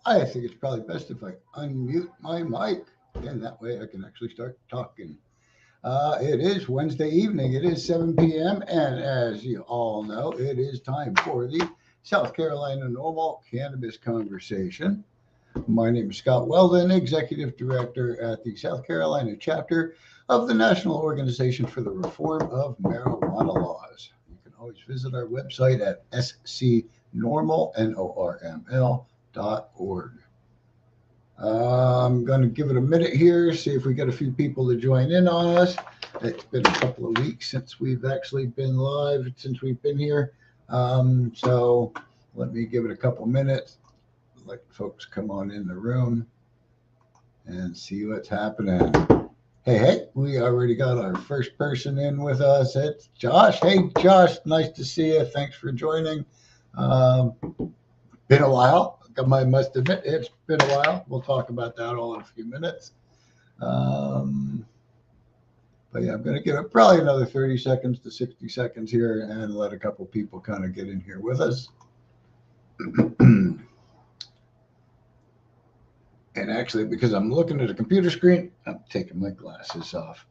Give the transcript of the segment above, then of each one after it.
I think it's probably best if I unmute my mic, and that way I can actually start talking. It is Wednesday evening. It is 7 p.m., and as you all know, it is time for the South Carolina Normal Cannabis Conversation. My name is Scott Weldon, Executive Director at the South Carolina chapter of the National Organization for the Reform of Marijuana Laws. You can always visit our website at scnorml, NORML.org. I'm going to give it a minute here, see if we get a few people to join in on us. It's been a couple of weeks since we've actually been live, since we've been here. So let me give it a couple minutes, let folks come on in the room and see what's happening. Hey, we already got our first person in with us. It's Josh. Hey, Josh, nice to see you. Thanks for joining. Been a while. I must admit, it's been a while. We'll talk about that all in a few minutes. But yeah, I'm going to give it probably another 30 seconds to 60 seconds here and let a couple people kind of get in here with us. And actually, because I'm looking at a computer screen, I'm taking my glasses off.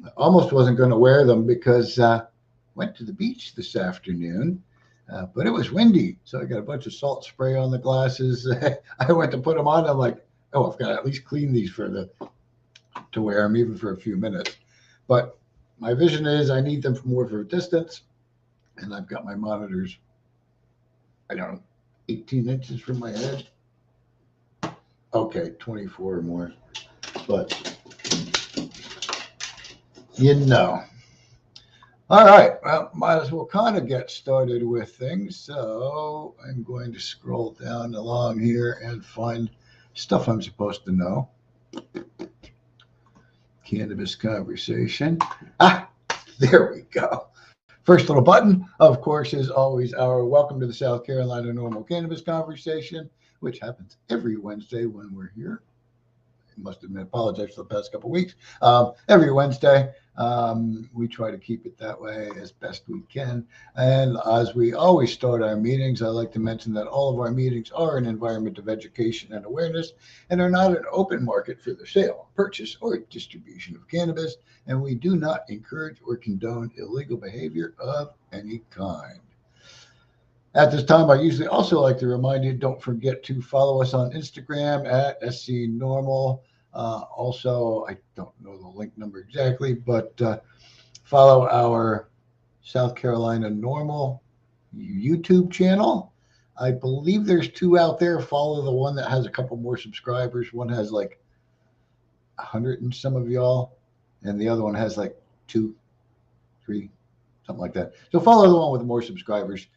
I almost wasn't going to wear them because I went to the beach this afternoon. But it was windy, so I got a bunch of salt spray on the glasses. I went to put them on. I'm like, oh, I've got to at least clean these to wear them even for a few minutes. But my vision is I need them more for a distance, and I've got my monitors, I don't know, 18 inches from my head. Okay, 24 or more. But, you know. All right, well, might as well kind of get started with things. So I'm going to scroll down along here and find stuff I'm supposed to know. Cannabis conversation. There we go. First little button, of course, is always our welcome to the South Carolina Normal Cannabis Conversation, which happens every Wednesday when we're here. I must admit, apologize for the past couple of weeks. Every Wednesday. We try to keep it that way as best we can. And as we always start our meetings, I like to mention that all of our meetings are an environment of education and awareness and are not an open market for the sale, purchase, or distribution of cannabis. And we do not encourage or condone illegal behavior of any kind. At this time, I usually also like to remind you, don't forget to follow us on Instagram at scnormal. Also, I don't know the link number exactly, but follow our South Carolina Normal YouTube channel. I believe there's two out there. Follow the one that has a couple more subscribers. One has like 100 and some of y'all, and the other one has like 2, 3, something like that. So follow the one with more subscribers.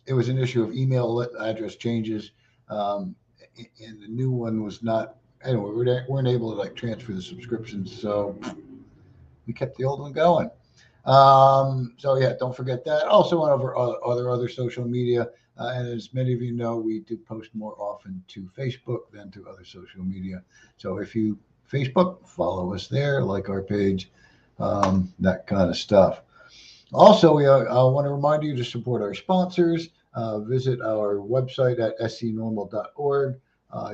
It was an issue of email address changes, and the new one was not. Anyway, we weren't able to like transfer the subscriptions, so we kept the old one going. So yeah, don't forget that. Also on our other social media, and as many of you know, we do post more often to Facebook than to other social media. So if you Facebook, follow us there, like our page, that kind of stuff. Also, I want to remind you to support our sponsors. Visit our website at scnormal.org.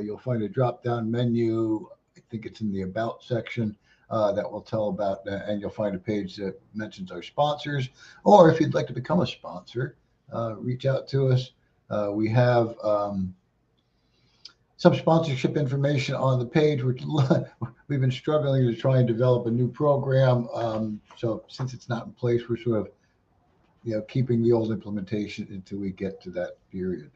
You'll find a drop-down menu. I think it's in the About section that will tell about that, and you'll find a page that mentions our sponsors. Or if you'd like to become a sponsor, reach out to us. We have some sponsorship information on the page, which we've been struggling to try and develop a new program. So since it's not in place, we're sort of keeping the old implementation until we get to that period.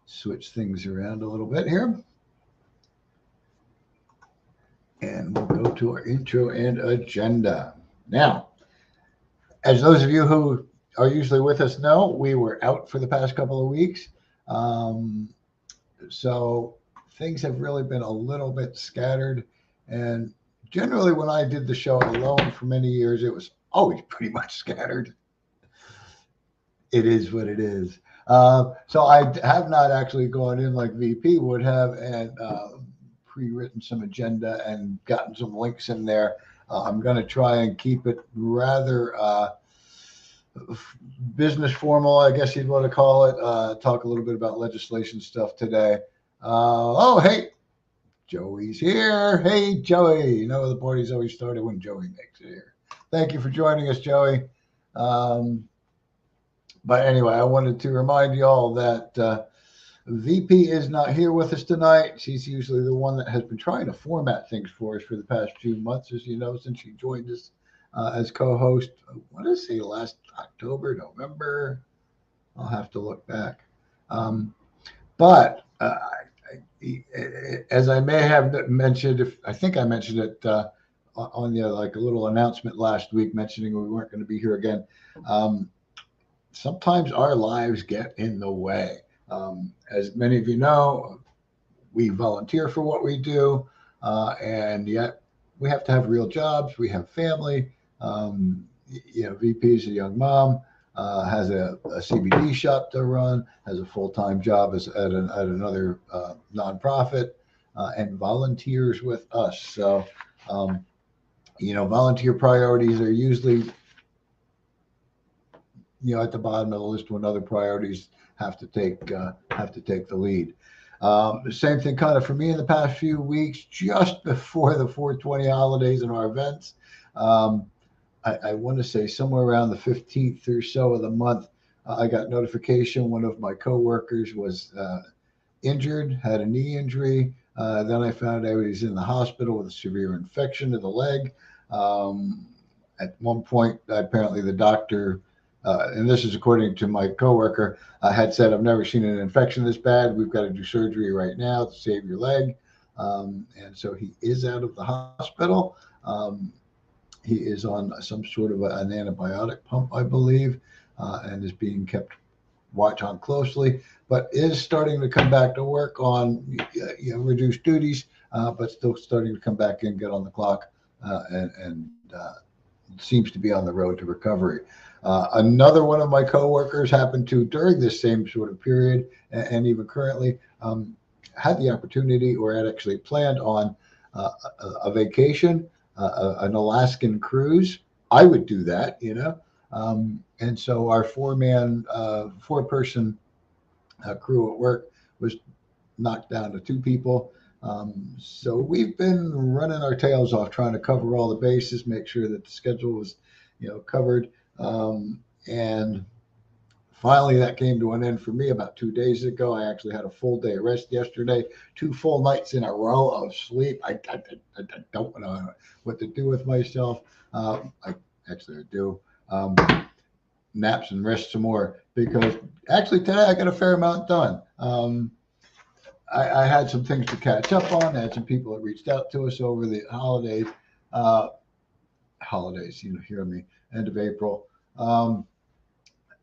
Switch things around a little bit here. And we'll go to our intro and agenda. Now, as those of you who are usually with us know, we were out for the past couple of weeks. So things have really been a little bit scattered. And generally, when I did the show alone for many years, it was always pretty much scattered. It is what it is. So I have not actually gone in like VP would have and pre-written some agenda and gotten some links in there. I'm going to try and keep it rather business formal, I guess you'd want to call it. Talk a little bit about legislation stuff today. Oh, hey, Joey's here. Hey, Joey. You know, the party's always started when Joey makes it here. Thank you for joining us, Joey. But anyway, I wanted to remind you all that VP is not here with us tonight. She's usually the one that has been trying to format things for us for the past few months, as you know, since she joined us as co-host. What did I say, last October, November? I'll have to look back. But as I may have mentioned, I think I mentioned it on the like a little announcement last week, mentioning we weren't going to be here again. Sometimes our lives get in the way. As many of you know, we volunteer for what we do, and yet we have to have real jobs. We have family. VP is a young mom, has a CBD shop to run, has a full-time job at another nonprofit, and volunteers with us. So, volunteer priorities are usually, at the bottom of the list when other priorities have to take the lead. The same thing kind of for me in the past few weeks, just before the 420 holidays and our events. I want to say somewhere around the 15th or so of the month, I got notification one of my coworkers was injured, had a knee injury. Then I found out he was in the hospital with a severe infection of the leg. At one point, apparently the doctor, and this is according to my coworker, had said, "I've never seen an infection this bad. We've got to do surgery right now to save your leg." And so he is out of the hospital. He is on some sort of an antibiotic pump, I believe, and is being kept watch on closely, but is starting to come back to work on reduced duties, but still starting to come back in, get on the clock, and seems to be on the road to recovery. Another one of my coworkers happened to, during this same sort of period, and even currently, had the opportunity or had actually planned on a vacation, an Alaskan cruise. I would do that, and so our four-person crew at work was knocked down to two people. So we've been running our tails off trying to cover all the bases, make sure that the schedule was, covered. And finally, that came to an end for me about 2 days ago. I actually had a full day of rest yesterday, 2 full nights in a row of sleep. I don't know what to do with myself. I do. Naps and rest some more, because actually today I got a fair amount done. I had some things to catch up on. I had some people that reached out to us over the holidays, hear me, end of April.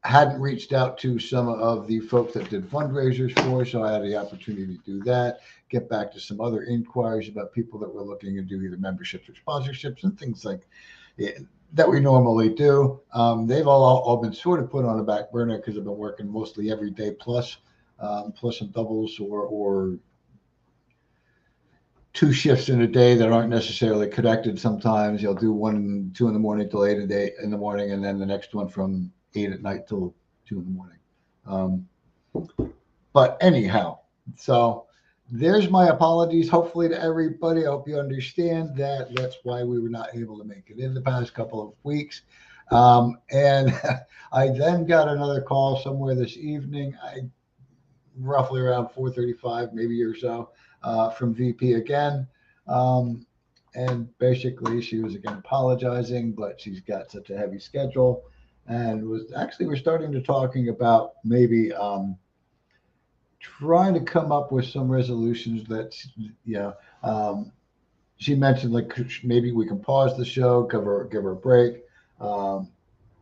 Hadn't reached out to some of the folks that did fundraisers for, so I had the opportunity to do that, get back to some other inquiries about people that were looking to do either memberships or sponsorships and things like that we normally do. They've all been sort of put on a back burner because I've been working mostly every day plus some doubles or 2 shifts in a day that aren't necessarily connected. Sometimes you'll do 1, 2 in the morning till 8 in the morning, and then the next one from 8 at night till 2 in the morning. But anyhow, so there's my apologies, hopefully, to everybody. I hope you understand that that's why we were not able to make it in the past couple of weeks. And I then got another call somewhere this evening, roughly around 4:35, maybe or so, from VP again. And basically she was again apologizing, but she's got such a heavy schedule, and we're starting to talking about maybe trying to come up with some resolutions that, she mentioned, like, maybe we can pause the show, give her a break, or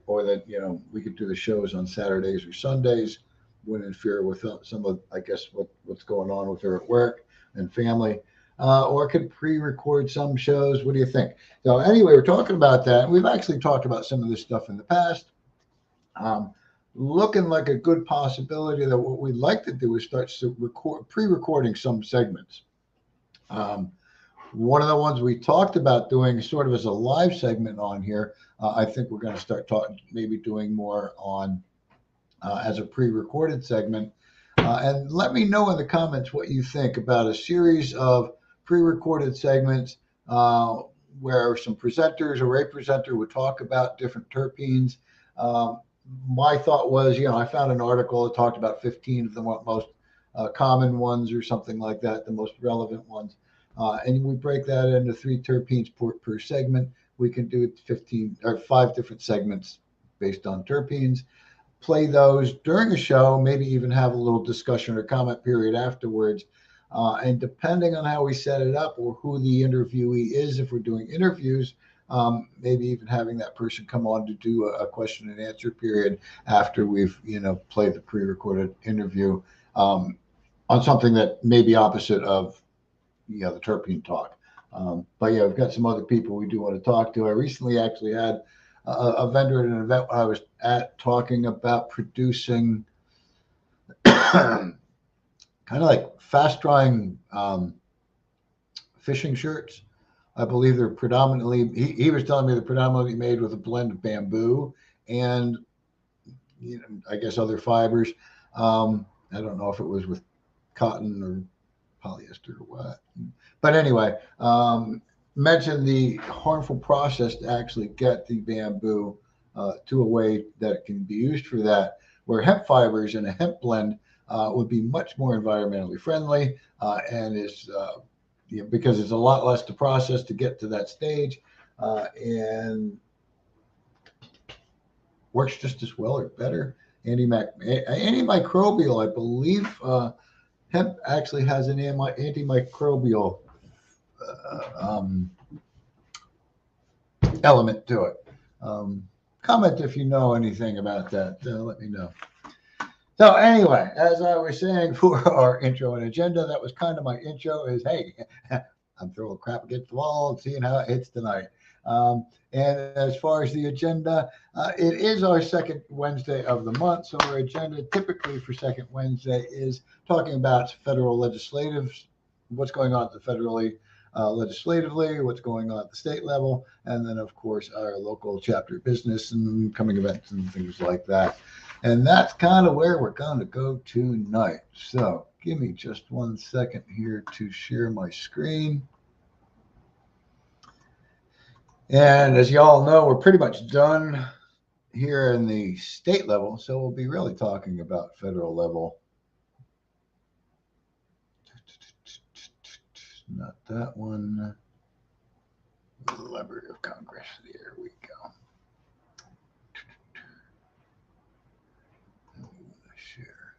that, we could do the shows on Saturdays or Sundays, wouldn't interfere with some of, I guess, what's going on with her at work and family, or could pre-record some shows. What do you think? So anyway, we're talking about that. We've actually talked about some of this stuff in the past. Looking like a good possibility that what we'd like to do is start to pre-recording some segments. one of the ones we talked about doing sort of as a live segment on here. I think we're going to start talking, maybe doing more on as a pre-recorded segment. And let me know in the comments what you think about a series of pre-recorded segments where some presenters or a presenter would talk about different terpenes. My thought was, I found an article that talked about 15 of the most common ones or something like that, the most relevant ones. And we break that into 3 terpenes per segment. We can do 15 or 5 different segments based on terpenes. Play those during a show, maybe even have a little discussion or comment period afterwards. And depending on how we set it up or who the interviewee is, if we're doing interviews, maybe even having that person come on to do a question and answer period after we've, played the pre-recorded interview on something that may be opposite of, the terpene talk. But yeah, we've got some other people we do want to talk to. I recently actually had a vendor at an event I was at talking about producing kind of like fast drying fishing shirts. I believe they're predominantly, he was telling me they're predominantly made with a blend of bamboo and, I guess other fibers. I don't know if it was with cotton or polyester or what. But anyway, mentioned the harmful process to actually get the bamboo to a way that it can be used for that, where hemp fibers in a hemp blend would be much more environmentally friendly and is because it's a lot less to process to get to that stage and works just as well or better. Antimicrobial, I believe hemp actually has an antimicrobial element to it. Comment if you know anything about that. Let me know. So anyway, as I was saying for our intro and agenda, that was kind of my intro is, hey, I'm throwing crap against the wall and seeing how it hits tonight. And as far as the agenda, it is our second Wednesday of the month. So our agenda typically for second Wednesday is talking about federal legislative, what's going on at the federally legislatively, what's going on at the state level, and then of course our local chapter business and coming events and things like that. And that's kind of where we're going to go tonight. So give me just 1 second here to share my screen. And as you all know, we're pretty much done here in the state level. So we'll be really talking about federal level. Not that one. Library of Congress. There we go. Share.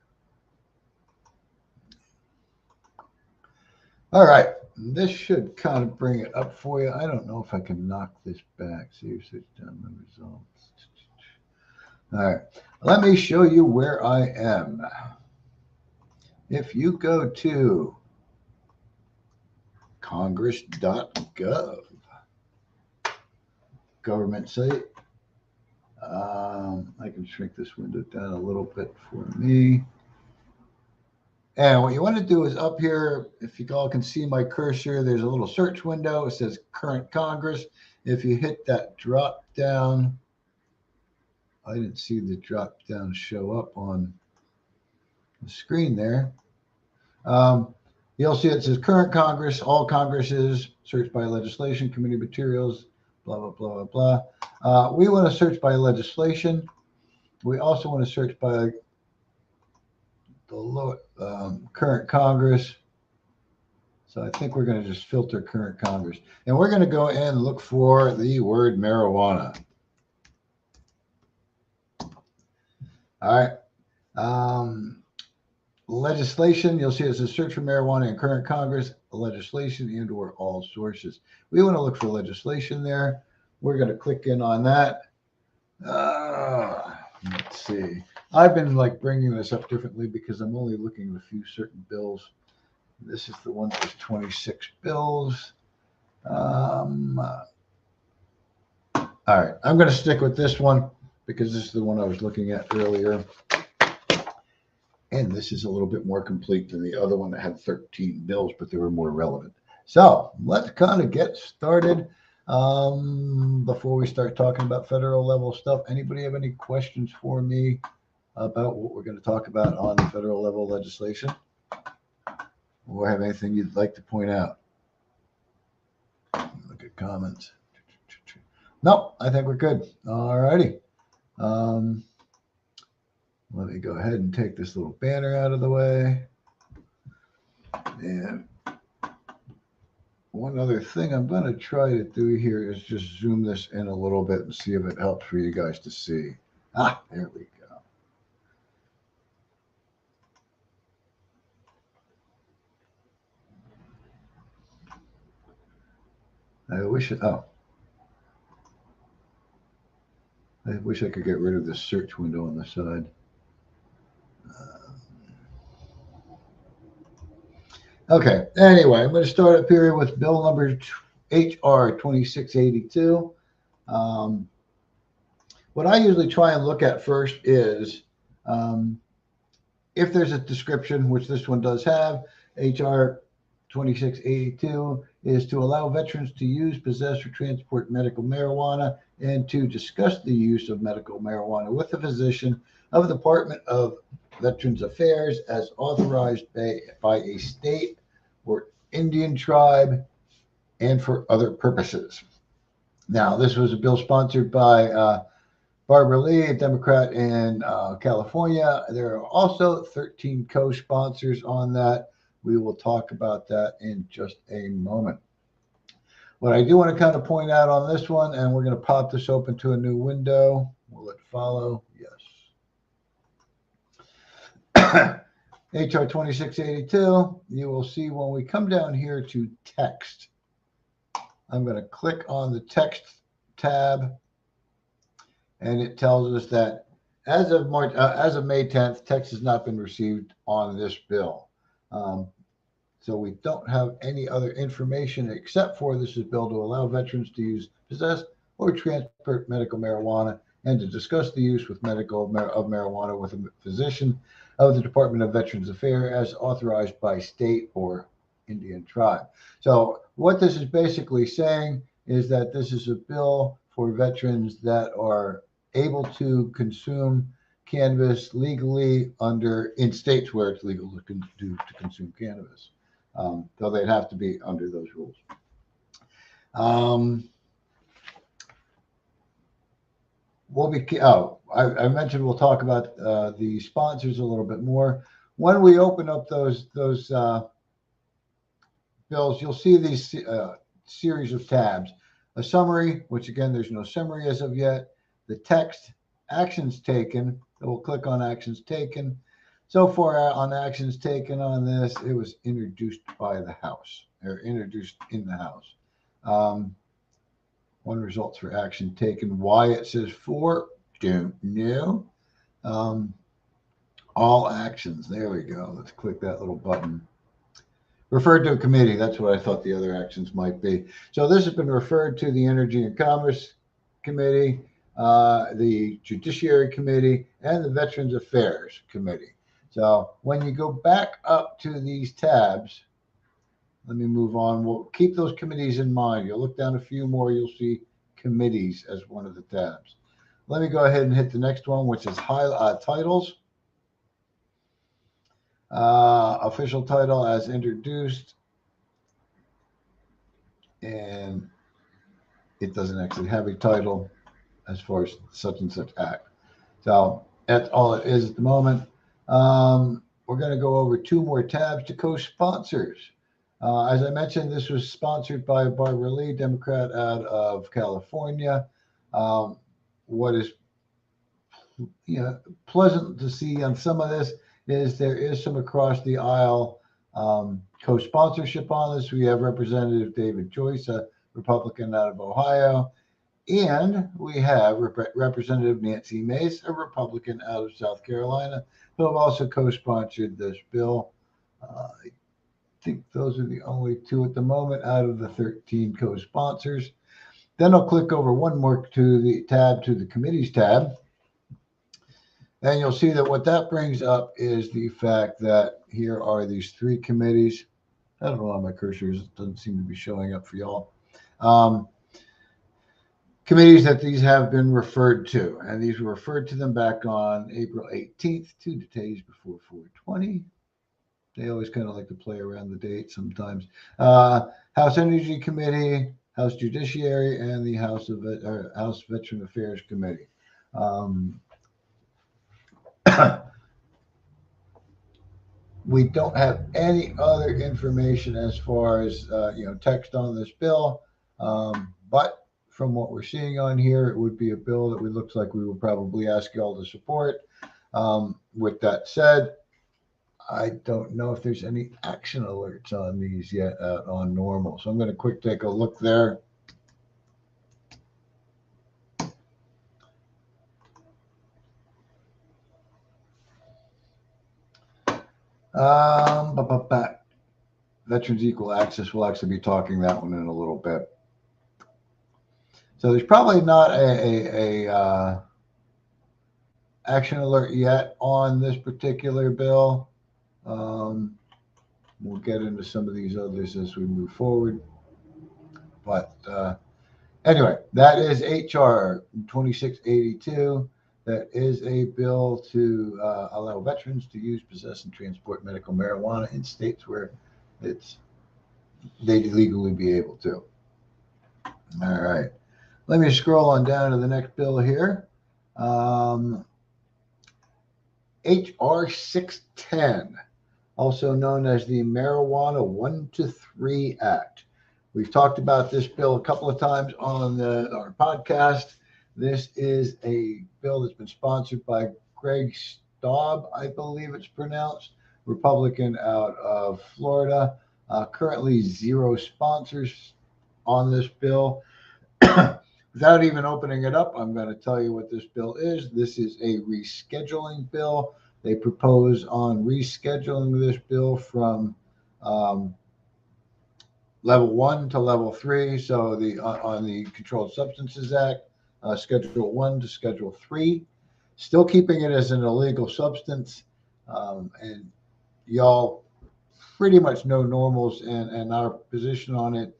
All right. This should kind of bring it up for you. I don't know if I can knock this back. See if it's done the results. All right. Let me show you where I am. If you go to congress.gov, government site, I can shrink this window down a little bit for me. And what you want to do is up here, if you all can see my cursor, there's a little search window. It says current Congress. If you hit that drop down, I didn't see the drop down show up on the screen there. You'll see it says current Congress, all Congresses, search by legislation, committee materials, blah, blah, blah, blah, blah. We want to search by legislation. We also want to search by the current Congress. So I think we're going to just filter current Congress. And we're going to go and look for the word marijuana. All right. Legislation, you'll see it says search for marijuana in current Congress, legislation and or all sources. We want to look for legislation there. We're going to click in on that. Let's see. I've been like bringing this up differently because I'm only looking at a few certain bills. This is the one that was 26 bills. All right. I'm going to stick with this one because this is the one I was looking at earlier. And this is a little bit more complete than the other one that had 13 bills, but they were more relevant. So let's kind of get started. Before we start talking about federal level stuff, anybody have any questions for me about what we're going to talk about on the federal level legislation? Or have anything you'd like to point out? Look at comments. No, I think we're good. All righty. Let me go ahead and take this little banner out of the way. And one other thing I'm going to try to do here is just zoom this in a little bit and see if it helps for you guys to see. There we go. I wish I could get rid of this search window on the side. Okay, anyway, I'm going to start up here with bill number HR 2682. What I usually try and look at first is if there's a description, which this one does have. HR 2682 is to allow veterans to use, possess, or transport medical marijuana and to discuss the use of medical marijuana with the physician of the Department of Veterans Affairs as authorized by a state or Indian tribe and for other purposes. Now, this was a bill sponsored by Barbara Lee, a Democrat in California. There are also 13 co-sponsors on that. We will talk about that in just a moment. What I do want to kind of point out on this one, and we're going to pop this open to a new window. Will it follow? Yes. HR 2682, you will see when we come down here to text, I'm going to click on the text tab, and it tells us that as of May 10th, text has not been received on this bill. So we don't have any other information except for this is a bill to allow veterans to use, possess, or transport medical marijuana and to discuss the use with marijuana with a physician of the Department of Veterans Affairs as authorized by state or Indian tribe. So what this is basically saying is that this is a bill for veterans that are able to consume cannabis legally in states where it's legal to consume cannabis. Though they'd have to be under those rules. I mentioned we'll talk about the sponsors a little bit more. When we open up those bills, you'll see these series of tabs. A summary, which again, there's no summary as of yet. The text, actions taken. So we'll click on actions taken. So far on actions taken on this, it was introduced by the House, or introduced in the House. One results for action taken. Why it says for, don't know. All actions, there we go. Let's click that little button. Referred to a committee, that's what I thought the other actions might be. So this has been referred to the Energy and Commerce Committee, the Judiciary Committee, and the Veterans Affairs Committee. So when you go back up to these tabs, let me move on. We'll keep those committees in mind. You'll look down a few more, you'll see committees as one of the tabs. Let me go ahead and hit the next one, which is titles. Official title as introduced. And it doesn't actually have a title as far as such and such act. So that's all it is at the moment. We're going to go over two more tabs to co-sponsors. As I mentioned, this was sponsored by Barbara Lee, Democrat out of California. What is pleasant to see on some of this is there is some across the aisle co-sponsorship on this. We have Representative David Joyce, a Republican out of Ohio, and we have Representative Nancy Mace, a Republican out of South Carolina, who have also co-sponsored this bill. I think those are the only two at the moment out of the 13 co-sponsors. Then I'll click over one more to the committees tab. And you'll see that what that brings up is the fact that here are these three committees. I don't know why my cursor doesn't seem to be showing up for y'all. Committees that these have been referred to, and these were referred to them back on April 18th, 2 days before 420. They always kind of like to play around the date sometimes. House Energy Committee, House Judiciary, and the House Veteran Affairs Committee. We don't have any other information as far as text on this bill, but from what we're seeing on here, it would be a bill that looks like we will probably ask y'all to support. With that said, I don't know if there's any action alerts on these yet on NORML, so I'm going to quick take a look there. Veterans Equal Access, we'll actually be talking that one in a little bit. So there's probably not a action alert yet on this particular bill. We'll get into some of these others as we move forward. But anyway, that is HR 2682. That is a bill to allow veterans to use, possess, and transport medical marijuana in states where they'd legally be able to. All right. Let me scroll on down to the next bill here. HR 610, also known as the Marijuana 1 to 3 Act. We've talked about this bill a couple of times on our podcast. This is a bill that's been sponsored by Greg Staub, I believe it's pronounced, Republican out of Florida. Currently 0 sponsors on this bill. Without even opening it up, I'm going to tell you what this bill is. This is a rescheduling bill. They propose on rescheduling this bill from level 1 to level 3. So on the Controlled Substances Act, Schedule 1 to Schedule 3, still keeping it as an illegal substance. And y'all pretty much know NORML's and our position on it.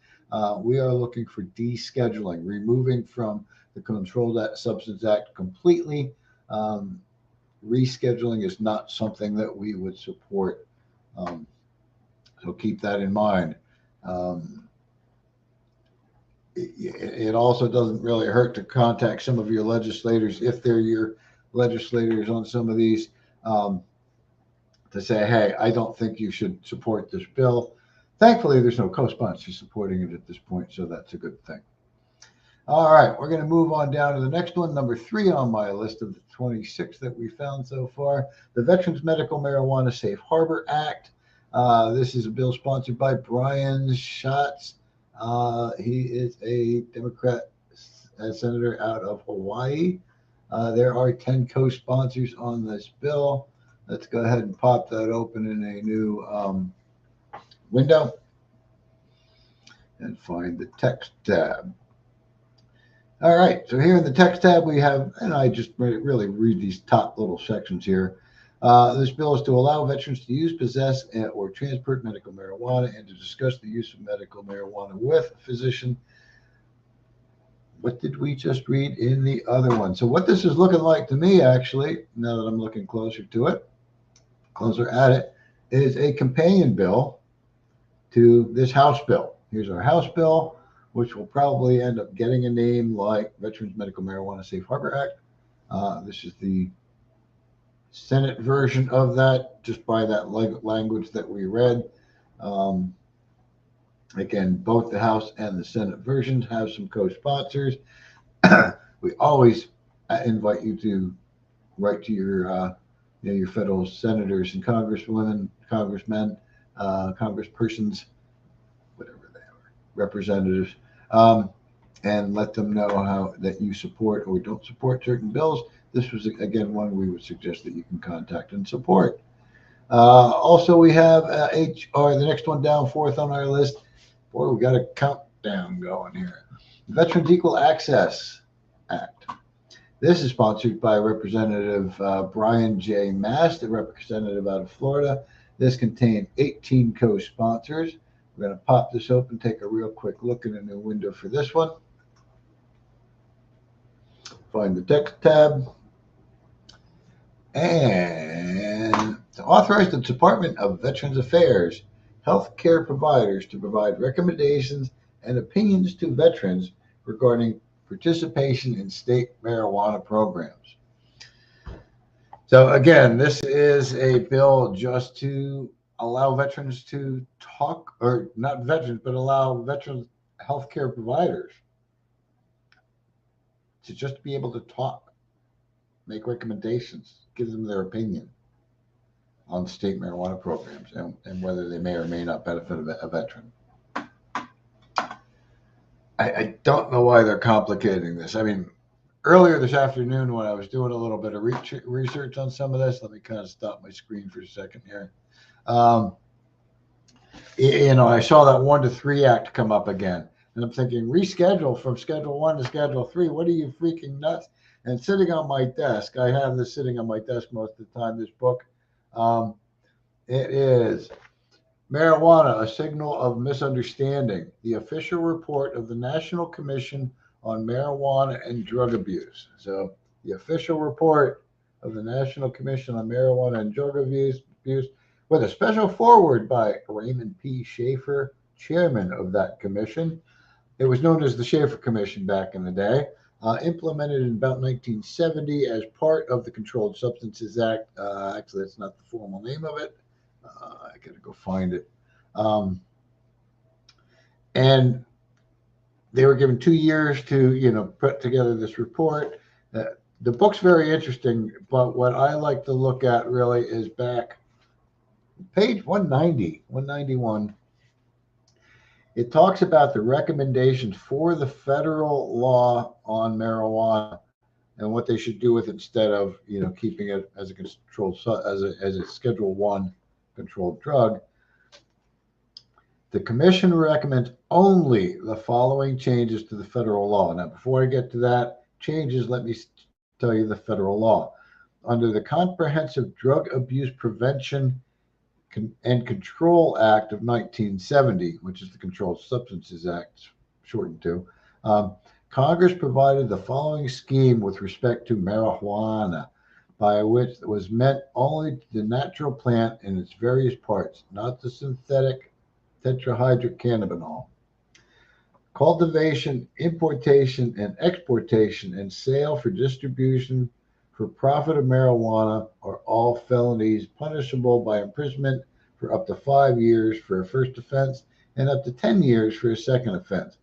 We are looking for descheduling, removing from the Controlled Substance Act completely. Rescheduling is not something that we would support. So keep that in mind. It also doesn't really hurt to contact some of your legislators, if they're your legislators on some of these, to say, hey, I don't think you should support this bill. Thankfully, there's no co-sponsors supporting it at this point, so that's a good thing. All right, we're going to move on down to the next one, number 3 on my list of the 26 that we found so far, the Veterans Medical Marijuana Safe Harbor Act. This is a bill sponsored by Brian Schatz. He is a Democrat senator out of Hawaii. There are 10 co-sponsors on this bill. Let's go ahead and pop that open in a new window and find the text tab. All right, so here in the text tab we have, and I just really read these top little sections here. This bill is to allow veterans to use, possess, or transport medical marijuana, and to discuss the use of medical marijuana with a physician. What did we just read in the other one? So what this is looking like to me, actually, now that I'm looking closer at it, is a companion bill to this House bill. Here's our House bill, which will probably end up getting a name like Veterans Medical Marijuana Safe Harbor Act. This is the Senate version of that, just by that language that we read. Again, both the House and the Senate versions have some co-sponsors. We always invite you to write to your federal senators and congresswomen, congressmen, congresspersons, whatever they are, representatives, and let them know that you support or don't support certain bills. This was, again, one we would suggest that you can contact and support. Also, we have HR, the next one down, 4th on our list. Boy, we got a countdown going here. Veterans Equal Access Act. This is sponsored by Representative Brian J. Mast, a representative out of Florida. This contained 18 co-sponsors. We're going to pop this open, take a real quick look in a new window for this one. Find the text tab. And to authorize the Department of Veterans Affairs healthcare providers to provide recommendations and opinions to veterans regarding participation in state marijuana programs. So again, this is a bill just to allow veterans to talk, or not veterans, but allow veterans healthcare providers to just be able to talk, make recommendations, give them their opinion on state marijuana programs and whether they may or may not benefit a veteran. I don't know why they're complicating this. I mean, earlier this afternoon when I was doing a little bit of research on some of this, let me kind of stop my screen for a second here. I saw that 1 to 3 Act come up again. And I'm thinking, reschedule from Schedule 1 to Schedule 3. What are you freaking nuts? And sitting on my desk, I have this sitting on my desk most of the time, this book. It is Marijuana, A Signal of Misunderstanding, the official report of the National Commission on Marijuana and Drug Abuse. So the official report of the National Commission on Marijuana and Drug Abuse with a special foreword by Raymond P. Schaefer, chairman of that commission. It was known as the Schaefer Commission back in the day, implemented in about 1970 as part of the Controlled Substances Act. Actually, that's not the formal name of it. I got to go find it. And they were given 2 years to, put together this report. The book's very interesting, but what I like to look at really is back page 190, 191. It talks about the recommendations for the federal law on marijuana and what they should do with it instead of, keeping it as a controlled, as a Schedule 1 controlled drug. The commission recommends only the following changes to the federal law. Now, before I get to that changes, let me tell you the federal law. Under the Comprehensive Drug Abuse Prevention and Control Act of 1970, which is the Controlled Substances Act, shortened to, Congress provided the following scheme with respect to marijuana, by which it was meant only the natural plant in its various parts, not the synthetic tetrahydrocannabinol. Cultivation, importation, and exportation and sale for distribution for profit of marijuana are all felonies punishable by imprisonment for up to 5 years for a first offense and up to 10 years for a second offense.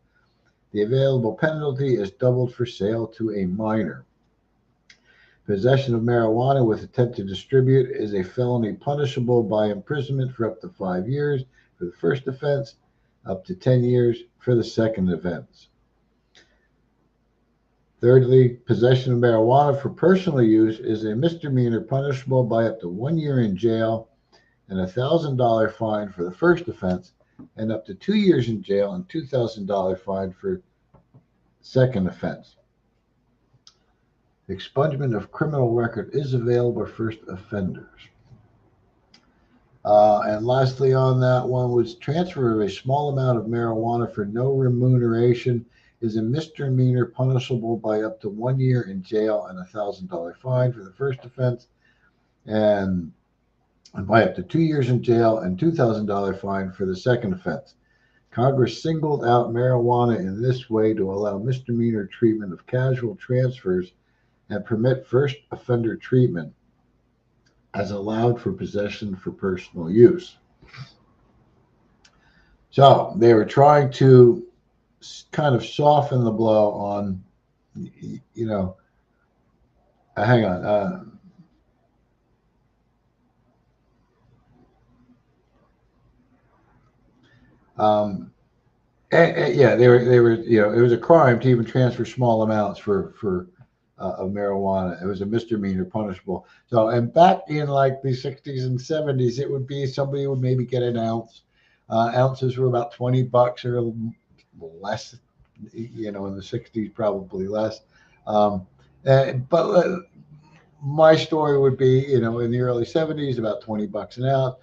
The available penalty is doubled for sale to a minor. Possession of marijuana with intent to distribute is a felony punishable by imprisonment for up to 5 years for the first offense, up to 10 years for the second offense. Thirdly, possession of marijuana for personal use is a misdemeanor punishable by up to 1 year in jail and $1,000 fine for the first offense, and up to 2 years in jail and $2,000 fine for second offense. Expungement of criminal record is available for first offenders. And lastly on that one was transfer of a small amount of marijuana for no remuneration is a misdemeanor punishable by up to 1 year in jail and $1,000 fine for the first offense, and by up to 2 years in jail and $2,000 fine for the second offense. Congress singled out marijuana in this way to allow misdemeanor treatment of casual transfers and permit first offender treatment as allowed for possession for personal use. So they were trying to kind of soften the blow on, hang on. Yeah, they were, it was a crime to even transfer small amounts for of marijuana. It was a misdemeanor punishable. So, and back in like the 60s and 70s, it would be somebody would maybe get an ounce. Ounces were about $20 or less, in the 60s, probably less. But my story would be, in the early 70s, about $20 an ounce.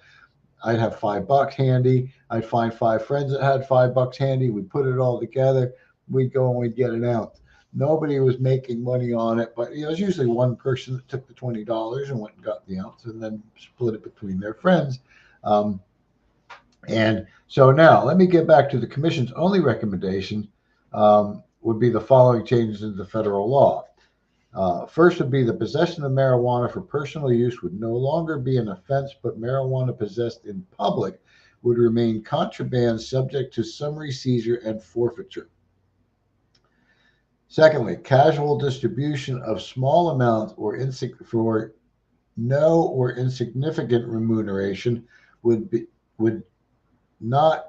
I'd have $5 handy. I'd find 5 friends that had $5 handy. We'd put it all together. We'd go and we'd get an ounce. Nobody was making money on it, but it was usually one person that took the $20 and went and got the ounce and then split it between their friends. And so now let me get back to the commission's only recommendation would be the following changes in the federal law. First would be the possession of marijuana for personal use would no longer be an offense, but marijuana possessed in public would remain contraband subject to summary seizure and forfeiture. Secondly, casual distribution of small amounts or for no or insignificant remuneration would not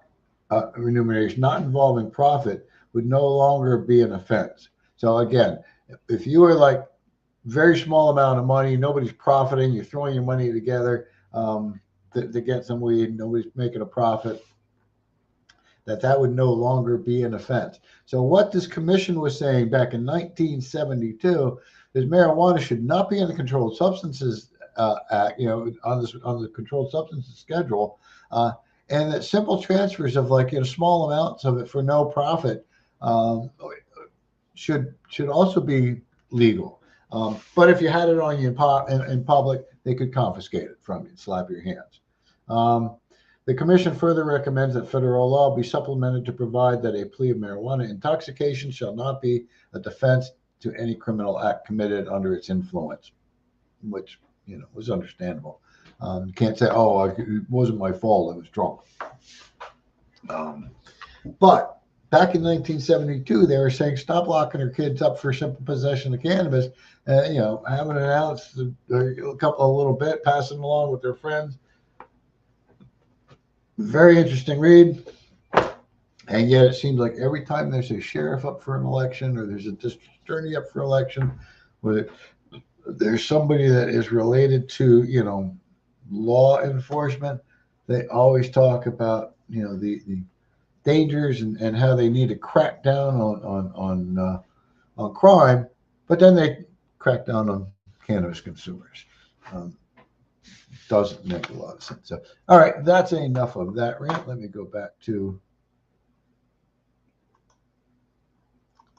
remuneration not involving profit would no longer be an offense. So again, if you are like very small amount of money, nobody's profiting, you're throwing your money together to get some weed, nobody's making a profit, that would no longer be an offense. So what this commission was saying back in 1972 is marijuana should not be in the Controlled Substances Act, on the Controlled Substances Schedule, and that simple transfers of small amounts of it for no profit should also be legal. But if you had it on you in public, they could confiscate it from you and slap your hands. The commission further recommends that federal law be supplemented to provide that a plea of marijuana intoxication shall not be a defense to any criminal act committed under its influence, which was understandable. You can't say, "Oh, it wasn't my fault; I was drunk." But back in 1972, they were saying, "Stop locking our kids up for simple possession of cannabis. Having an ounce, a little bit, passing along with their friends." Very interesting read. And yet it seems like every time there's a sheriff up for an election or there's a district attorney up for election, where there's somebody that is related to, law enforcement, they always talk about, the dangers and how they need to crack down on crime, but then they crack down on cannabis consumers. Doesn't make a lot of sense. So, all right, that's enough of that rant. Let me go back to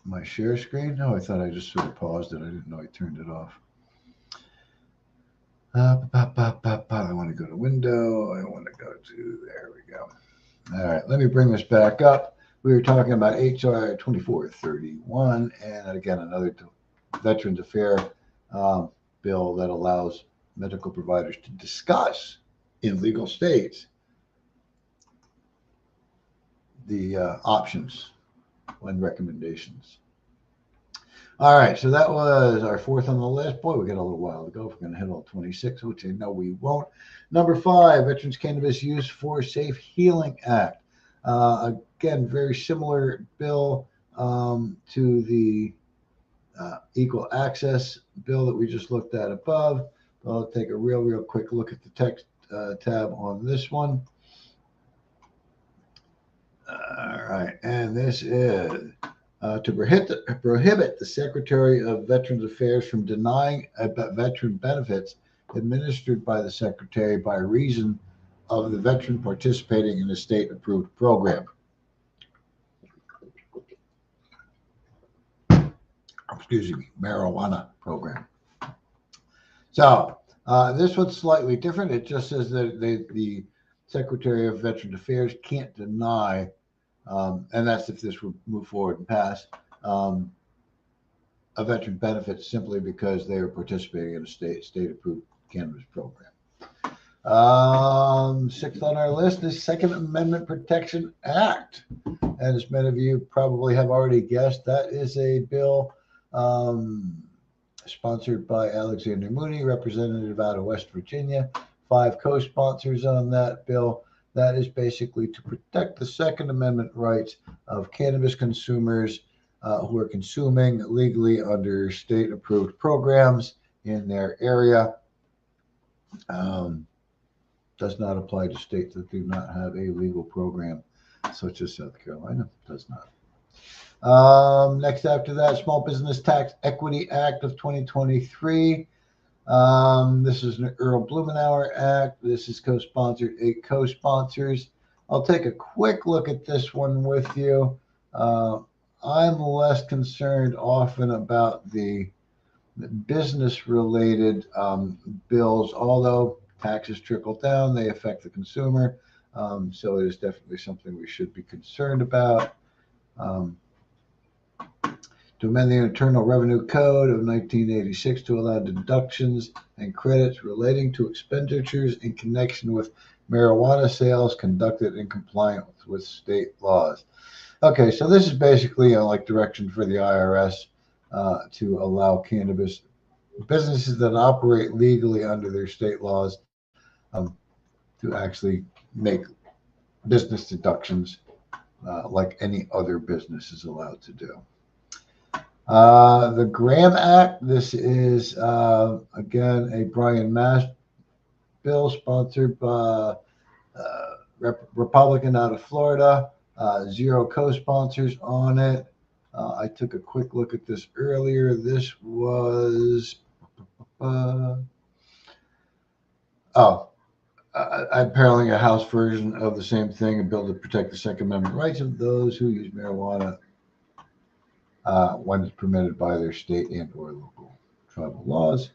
my share screen. No, I thought I just sort of paused it. I didn't know I turned it off. I want to go to window. I want to go to, there we go. All right, let me bring this back up. We were talking about HR 2431, and again, another Veterans Affairs bill that allows medical providers to discuss in legal states the options and recommendations. All right, so that was our fourth on the list. Boy, we got a little while to go if we're going to hit all 26, which I know we won't. Number 5, Veterans Cannabis Use for Safe Healing Act. Again, very similar bill to the Equal Access bill that we just looked at above. I'll take a real quick look at the text tab on this one. All right, and this is to prohibit the Secretary of Veterans Affairs from denying veteran benefits administered by the Secretary by reason of the veteran participating in a state-approved program. Excuse me, marijuana program. So this one's slightly different. It just says that the Secretary of Veterans Affairs can't deny, and that's if this would move forward and pass, a veteran benefit simply because they are participating in a state-approved cannabis program. 6th on our list is Second Amendment Protection Act. And as many of you probably have already guessed, that is a bill sponsored by Alexander Mooney, representative out of West Virginia. 5 co-sponsors on that bill. That is basically to protect the Second Amendment rights of cannabis consumers who are consuming legally under state-approved programs in their area. Does not apply to states that do not have a legal program, such as South Carolina. Does not. Next after that, Small Business Tax Equity Act of 2023. This is an Earl Blumenauer Act. This is co-sponsored, 8 co-sponsors. I'll take a quick look at this one with you. I'm less concerned often about the business-related bills, although taxes trickle down, they affect the consumer. So it is definitely something we should be concerned about. To amend the Internal Revenue Code of 1986 to allow deductions and credits relating to expenditures in connection with marijuana sales conducted in compliance with state laws. Okay, so this is basically like direction for the IRS to allow cannabis businesses that operate legally under their state laws to actually make business deductions like any other business is allowed to do. The Graham Act, this is, again, a Brian Mast bill sponsored by Republican out of Florida. 0 co-sponsors on it. I took a quick look at this earlier. This was, apparently a House version of the same thing, a bill to protect the Second Amendment rights of those who use marijuana when it's permitted by their state and or local tribal laws.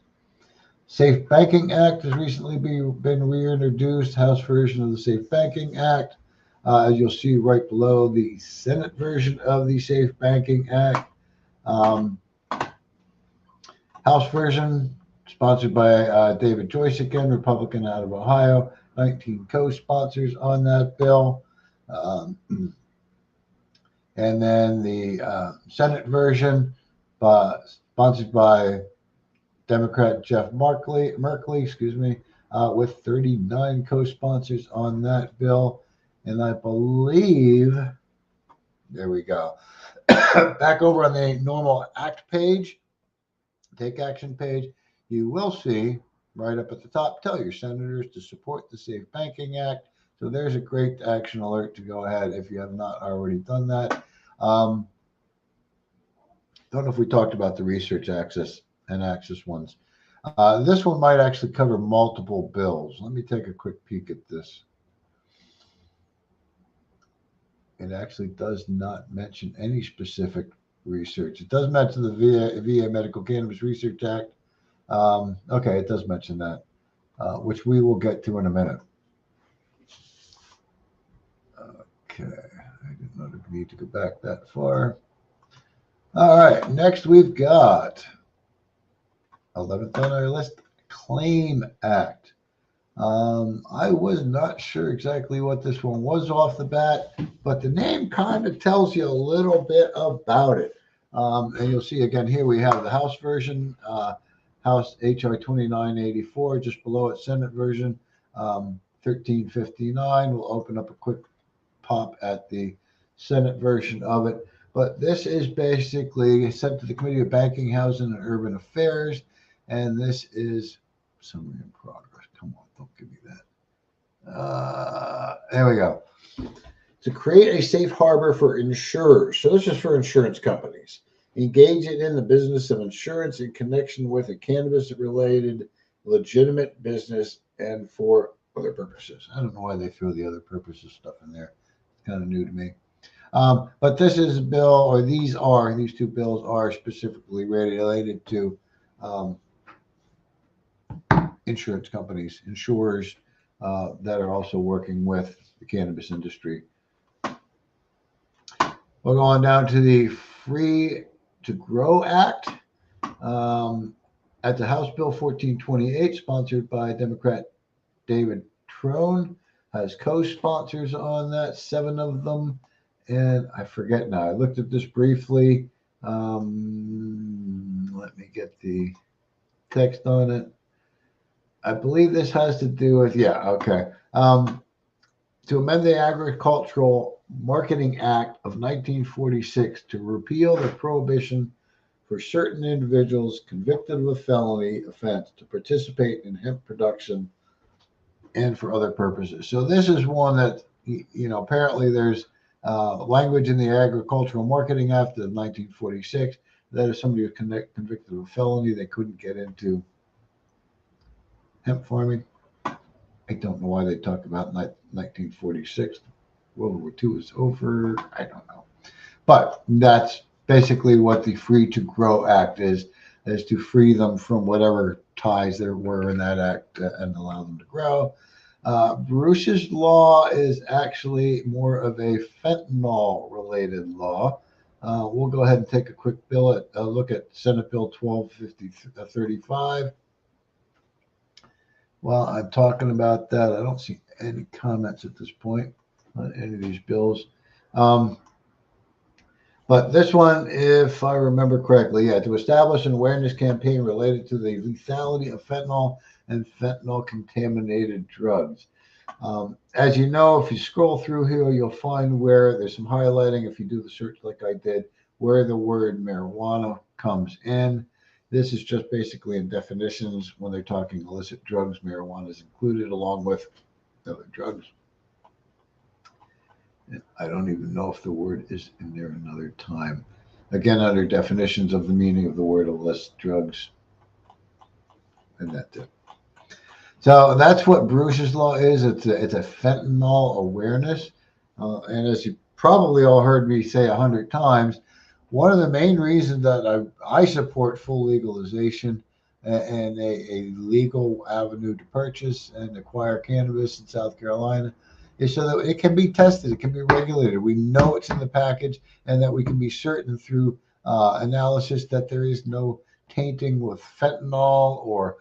Safe Banking Act has recently been reintroduced, House version of the Safe Banking Act. As you'll see right below, the Senate version of the Safe Banking Act. House version, sponsored by David Joyce again, Republican out of Ohio. 19 co-sponsors on that bill. And then the Senate version, sponsored by Democrat Jeff Merkley, with 39 co-sponsors on that bill. And I believe, there we go. Back over on the NORML Act page, Take Action page, you will see right up at the top, tell your senators to support the Safe Banking Act. So there's a great action alert to go ahead if you have not already done that. Don't know if we talked about the research access and access ones. This one might actually cover multiple bills. Let me take a quick peek at this. It actually does not mention any specific research. It does mention the VA Medical Cannabis Research Act. Okay, it does mention that, which we will get to in a minute. Okay, I didn't know that we need to go back that far. All right, next we've got 11th on our list, Claim Act. I was not sure exactly what this one was off the bat, but the name kind of tells you a little bit about it. And you'll see again here we have the House version, House HR 2984, just below it, Senate version 1359. We'll open up a quick pop at the Senate version of it. But this is basically sent to the Committee of Banking, Housing, and Urban Affairs. And this is summary in progress. Come on, don't give me that. There we go. To create a safe harbor for insurers. So this is for insurance companies. Engaging in the business of insurance in connection with a cannabis-related legitimate business and for other purposes. I don't know why they throw the other purposes stuff in there. It's kind of new to me. But this is a bill, or these two bills are specifically related to insurance companies, insurers that are also working with the cannabis industry. We'll go on down to the Free to Grow Act at the House Bill 1428, sponsored by Democrat David Trone, has co-sponsors on that, 7 of them. And I forget now. I looked at this briefly. Let me get the text on it. I believe this has to do with, to amend the Agricultural Marketing Act of 1946 to repeal the prohibition for certain individuals convicted of a felony offense to participate in hemp production and for other purposes. So this is one that, apparently there's language in the Agricultural Marketing Act of 1946 that if somebody was convicted of a felony, they couldn't get into hemp farming. I don't know why they talk about 1946. World War II is over. I don't know. But that's basically what the Free to Grow Act is to free them from whatever ties there were in that act and allow them to grow. Bruce's law is actually more of a fentanyl-related law. We'll go ahead and take a quick look at Senate Bill 1235. While I'm talking about that, I don't see any comments at this point on any of these bills. But this one, if I remember correctly, to establish an awareness campaign related to the lethality of fentanyl and fentanyl-contaminated drugs. As you know, if you scroll through here, you'll find where there's some highlighting, if you do the search like I did, where the word marijuana comes in. This is just basically in definitions. When they're talking illicit drugs, marijuana is included along with other drugs. And I don't even know if the word is in there another time. Again, under definitions of the meaning of the word illicit drugs. And that's it. So that's what Bruce's Law is. It's a fentanyl awareness. And as you probably all heard me say 100 times, one of the main reasons that I support full legalization and a legal avenue to purchase and acquire cannabis in South Carolina is so that it can be tested, it can be regulated. We know it's in the package, and that we can be certain through analysis that there is no tainting with fentanyl or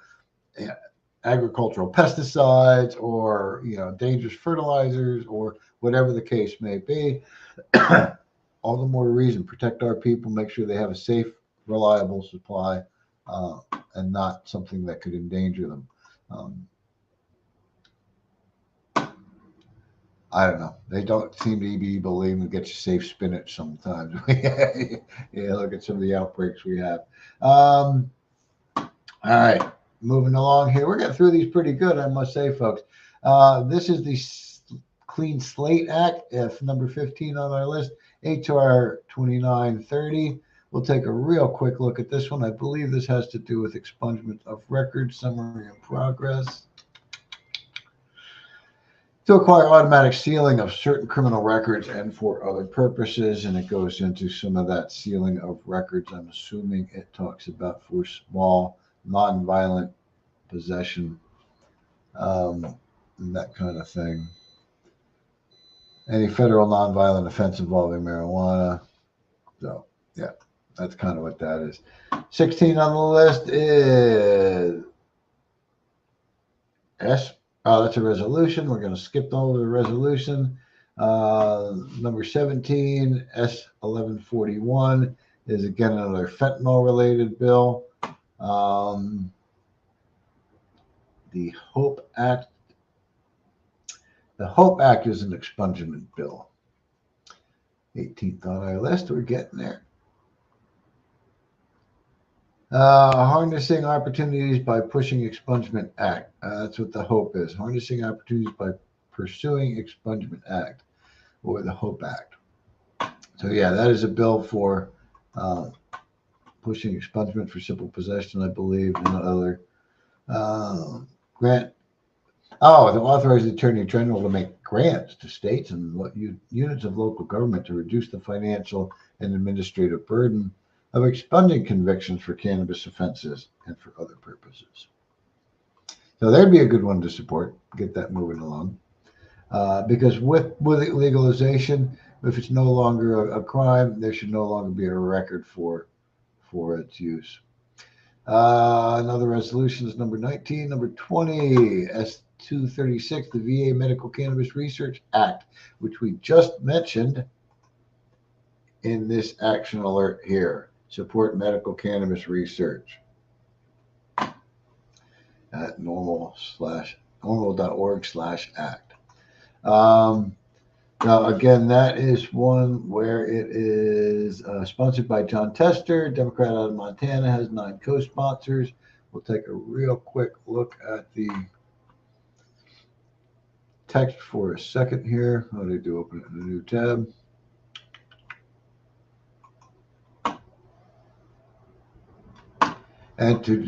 agricultural pesticides or dangerous fertilizers or whatever the case may be. All the more reason, protect our people, make sure they have a safe, reliable supply, and not something that could endanger them. I don't know. They don't seem to be believing to get you safe spinach sometimes. Look at some of the outbreaks we have. All right, moving along here. We're getting through these pretty good, I must say, folks. This is the Clean Slate Act, number 15 on our list, HR 2930. We'll take a real quick look at this one. I believe this has to do with expungement of records, summary in progress. To acquire automatic sealing of certain criminal records and for other purposes, and it goes into some of that sealing of records. I'm assuming it talks about for small, nonviolent possession, and that kind of thing. Any federal nonviolent offense involving marijuana. So, yeah, that's kind of what that is. 16 on the list is S. That's a resolution. We're going to skip over the resolution. Number 17, S1141, is again another fentanyl-related bill. The HOPE Act. The HOPE Act is an expungement bill. 18th on our list. We're getting there. Harnessing opportunities by pushing expungement act. That's what the HOPE is. Harnessing opportunities by pursuing expungement act, or the HOPE Act. So yeah, that is a bill for pushing expungement for simple possession, I believe, and other grant. Oh, to authorize the Attorney General to make grants to states and units of local government to reduce the financial and administrative burden of expunging convictions for cannabis offenses and for other purposes. So there'd be a good one to support, get that moving along. Because with legalization, if it's no longer a crime, there should no longer be a record for its use. Another resolution is number 19. Number 20, S236, the VA Medical Cannabis Research Act, which we just mentioned in this action alert here. Support medical cannabis research at NORML.org/act. Now, again, that is one where it is sponsored by John Tester, Democrat out of Montana, has 9 co-sponsors. We'll take a real quick look at the text for a second here. How do I do? Open it in a new tab. And to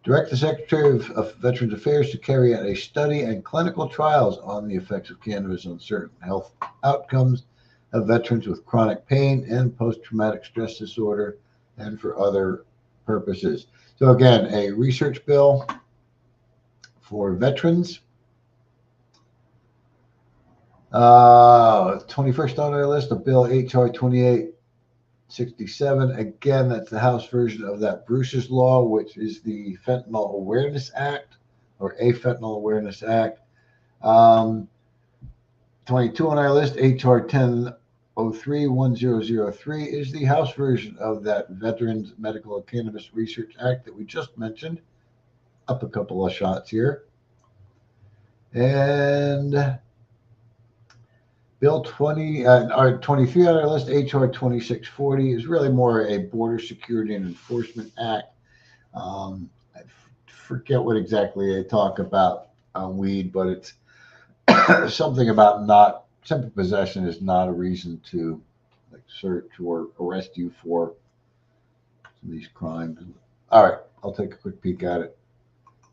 Direct the Secretary of Veterans Affairs to carry out a study and clinical trials on the effects of cannabis on certain health outcomes of veterans with chronic pain and post-traumatic stress disorder and for other purposes. So again, a research bill for veterans. 21st on our list, a bill H.R. 2867. Again, that's the House version of that Bruce's Law, which is the Fentanyl Awareness Act, or a Fentanyl Awareness Act. 22 on our list, H.R. 1003-1003 is the House version of that Veterans Medical Cannabis Research Act that we just mentioned. Up a couple of shots here. And Bill 23 on our list, H.R. 2640, is really more a Border Security and Enforcement Act. I forget what exactly they talk about on weed, but it's something about simple possession is not a reason to search or arrest you for some of these crimes. All right, I'll take a quick peek at it.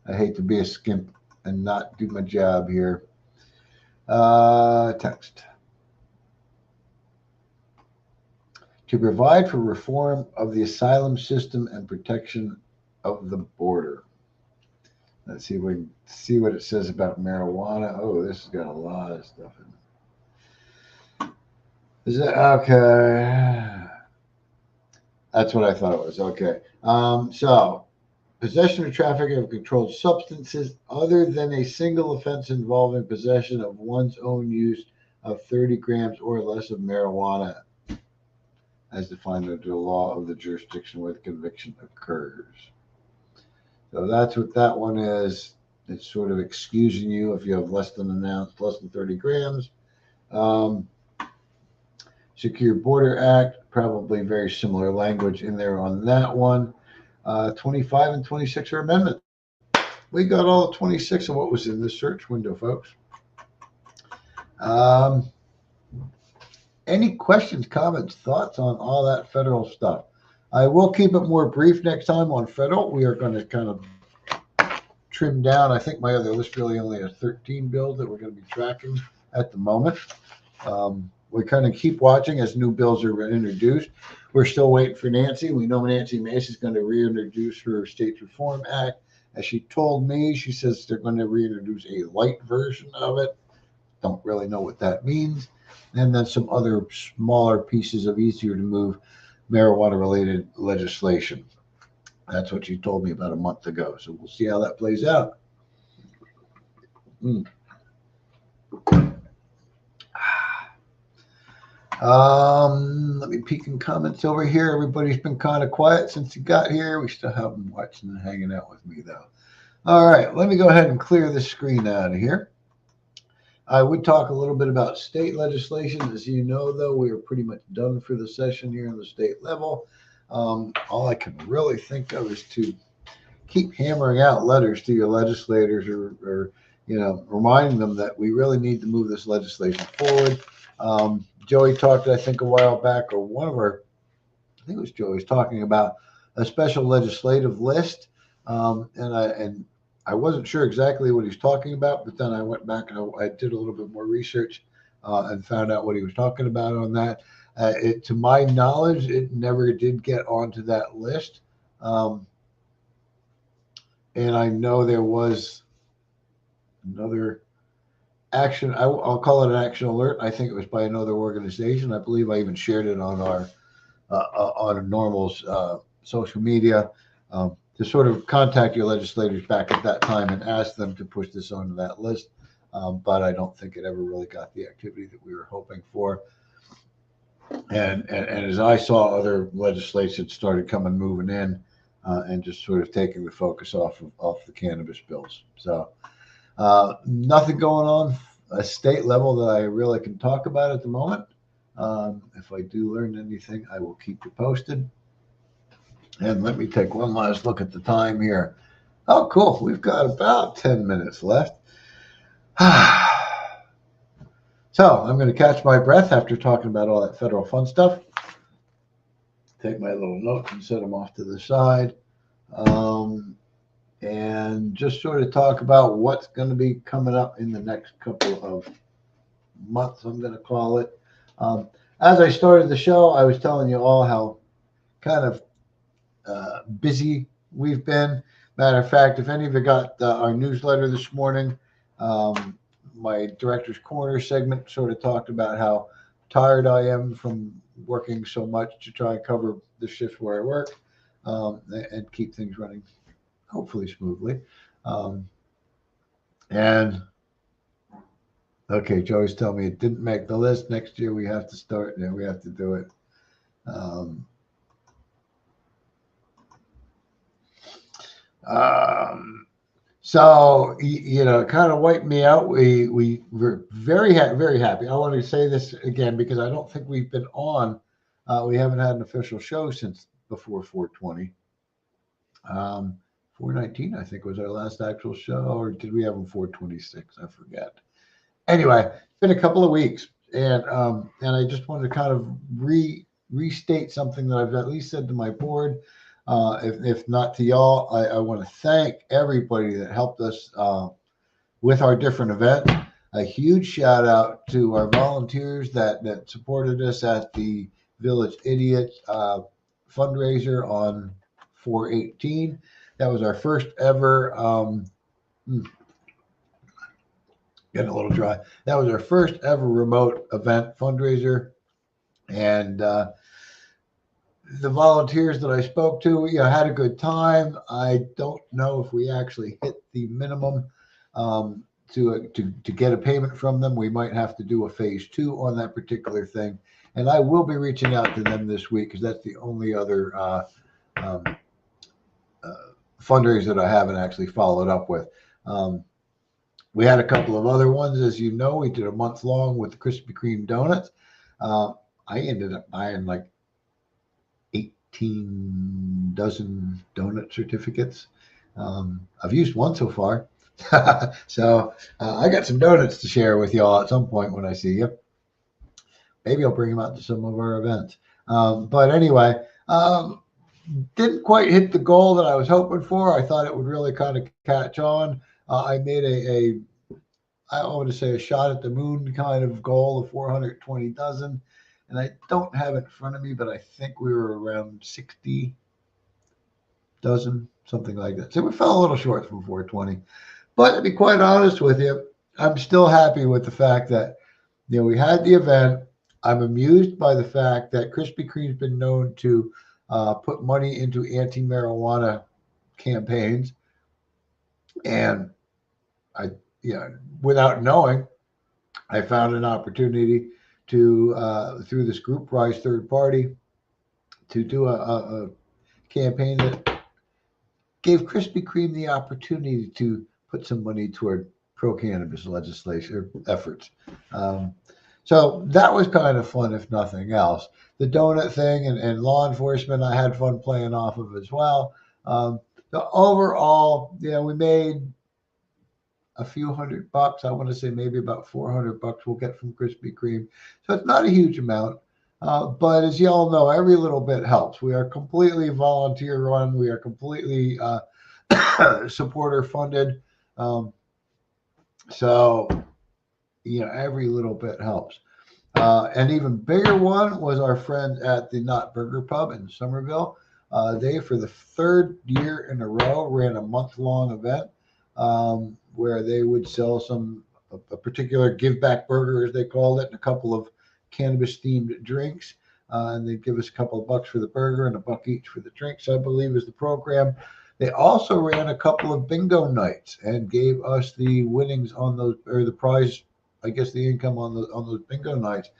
I hate to be a skimp and not do my job here. Text. To provide for reform of the asylum system and protection of the border. Let's see if we can see what it says about marijuana. Oh, this has got a lot of stuff in it. Is it okay? That's what I thought it was. Okay. So possession or trafficking of controlled substances other than a single offense involving possession of one's own use of 30 grams or less of marijuana as defined under the law of the jurisdiction where the conviction occurs. So that's what that one is. It's sort of excusing you if you have less than 30 grams. Secure Border Act, probably very similar language in there on that one. 25 and 26 are amendments. We got all 26 of what was in the search window, folks. Any questions, comments, thoughts on all that federal stuff? I will keep it more brief next time on federal. We are going to kind of trim down. I think my other list really only has 13 bills that we're going to be tracking at the moment. We kind of keep watching as new bills are introduced. We're still waiting for Nancy. We know Nancy Mace is going to reintroduce her States Reform Act. As she told me, she says they're going to reintroduce a light version of it. Don't really know what that means. And then some other smaller pieces of easier to move marijuana-related legislation. That's what she told me about a month ago. So we'll see how that plays out. Let me peek in comments over here. Everybody's been kind of quiet since you got here. We still have them watching and hanging out with me, though. All right, let me go ahead and clear this screen out of here. I would talk a little bit about state legislation. As you know, though, we are pretty much done for the session here on the state level. All I can really think of is to keep hammering out letters to your legislators or reminding them that we really need to move this legislation forward. Joey talked, I think, a while back, or I think it was Joey, was talking about a special legislative list. And I wasn't sure exactly what he's talking about, but then I went back and I did a little bit more research and found out what he was talking about on that. To my knowledge, it never did get onto that list. And I know there was another action. I'll call it an action alert. I think it was by another organization. I believe I even shared it on our NORML's social media. To sort of contact your legislators back at that time and ask them to push this onto that list. But I don't think it ever really got the activity that we were hoping for. And as I saw other legislation started moving in and just sort of taking the focus off the cannabis bills. So nothing going on at a state level that I really can talk about at the moment. If I do learn anything, I will keep you posted. And let me take one last look at the time here. Oh, cool. We've got about 10 minutes left. So I'm going to catch my breath after talking about all that federal fun stuff. Take my little notes and set them off to the side. and just sort of talk about what's going to be coming up in the next couple of months, I'm going to call it. As I started the show, I was telling you all how kind of busy we've been. Matter of fact, if any of you got our newsletter this morning, my Director's Corner segment sort of talked about how tired I am from working so much to try and cover the shifts where I work and keep things running hopefully smoothly. And okay, Joey's telling me it didn't make the list. Next year we have to start. Yeah, we have to do it. So it kind of wiped me out. We were very happy. I want to say this again because I don't think we've been on. We haven't had an official show since before 420. 419, I think, was our last actual show, or did we have them 426? I forget. Anyway, it's been a couple of weeks, and I just wanted to kind of restate something that I've at least said to my board. If not to y'all, I want to thank everybody that helped us with our different events. A huge shout out to our volunteers that supported us at the Village Idiot fundraiser on 4/18. That was our first ever. Getting a little dry. That was our first ever remote event fundraiser, and the volunteers that I spoke to, had a good time. I don't know if we actually hit the minimum to get a payment from them. We might have to do a phase 2 on that particular thing, and I will be reaching out to them this week because that's the only other fundraiser that I haven't actually followed up with. We had a couple of other ones, as you know. We did a month long with the Krispy Kreme donuts. I ended up buying like 18 dozen donut certificates. I've used one so far. So I got some donuts to share with y'all at some point when I see you. Maybe I'll bring them out to some of our events. But anyway, didn't quite hit the goal that I was hoping for. I thought it would really kind of catch on. I made I want to say a shot at the moon kind of goal of 420 dozen. And I don't have it in front of me, but I think we were around 60 dozen, something like that. So we fell a little short from 420. But to be quite honest with you, I'm still happy with the fact that, we had the event. I'm amused by the fact that Krispy Kreme's been known to put money into anti-marijuana campaigns. And without knowing, I found an opportunity to, through this group prize third party, to do a campaign that gave Krispy Kreme the opportunity to put some money toward pro-cannabis legislation efforts. So that was kind of fun, if nothing else. The donut thing and law enforcement, I had fun playing off of as well. So overall, we made a few $100. I want to say maybe about $400 we'll get from Krispy Kreme. So it's not a huge amount. But as you all know, every little bit helps. We are completely volunteer run. We are completely supporter funded. So, every little bit helps. An even bigger one was our friend at the Not Burger Pub in Somerville. They, for the third year in a row, ran a month-long event where they would sell a particular give back burger, as they called it, and a couple of cannabis themed drinks. And they'd give us a couple of bucks for the burger and $1 each for the drinks, I believe, is the program. They also ran a couple of bingo nights and gave us the winnings on those, or the prize, I guess the income on those bingo nights.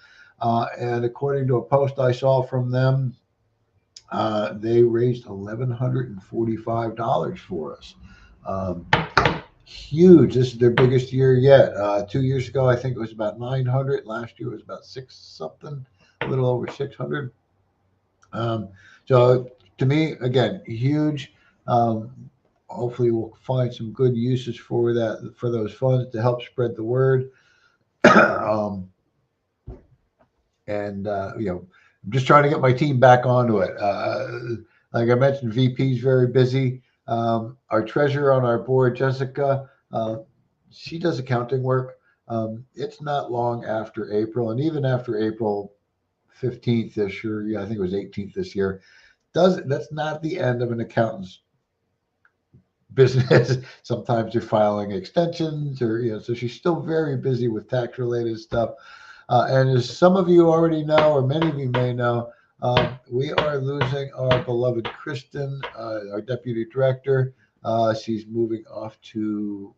And according to a post I saw from them, they raised $1,145 for us. Huge. This is their biggest year yet. 2 years ago, I think it was about 900. Last year was about 6 something, a little over 600. So to me, again, huge. Hopefully we'll find some good uses for those funds to help spread the word. And I'm just trying to get my team back onto it. Like I mentioned, VP's very busy. Our treasurer on our board, Jessica, she does accounting work. It's not long after April, and even after April 15th this year, yeah, I think it was 18th this year, that's not the end of an accountant's business. Sometimes they're filing extensions, or so she's still very busy with tax related stuff. And as some of you already know, or many of you may know, we are losing our beloved Kristen, our deputy director. She's moving off to,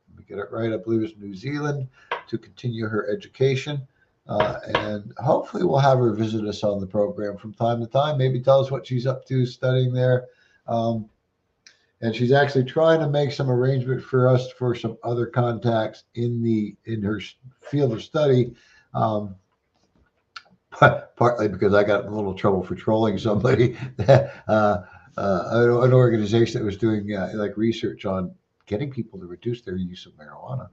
let me get it right, I believe it's New Zealand, to continue her education. And hopefully we'll have her visit us on the program from time to time, maybe tell us what she's up to studying there. And she's actually trying to make some arrangement for us for some other contacts in her field of study. Partly because I got in a little trouble for trolling somebody, an organization that was doing like research on getting people to reduce their use of marijuana.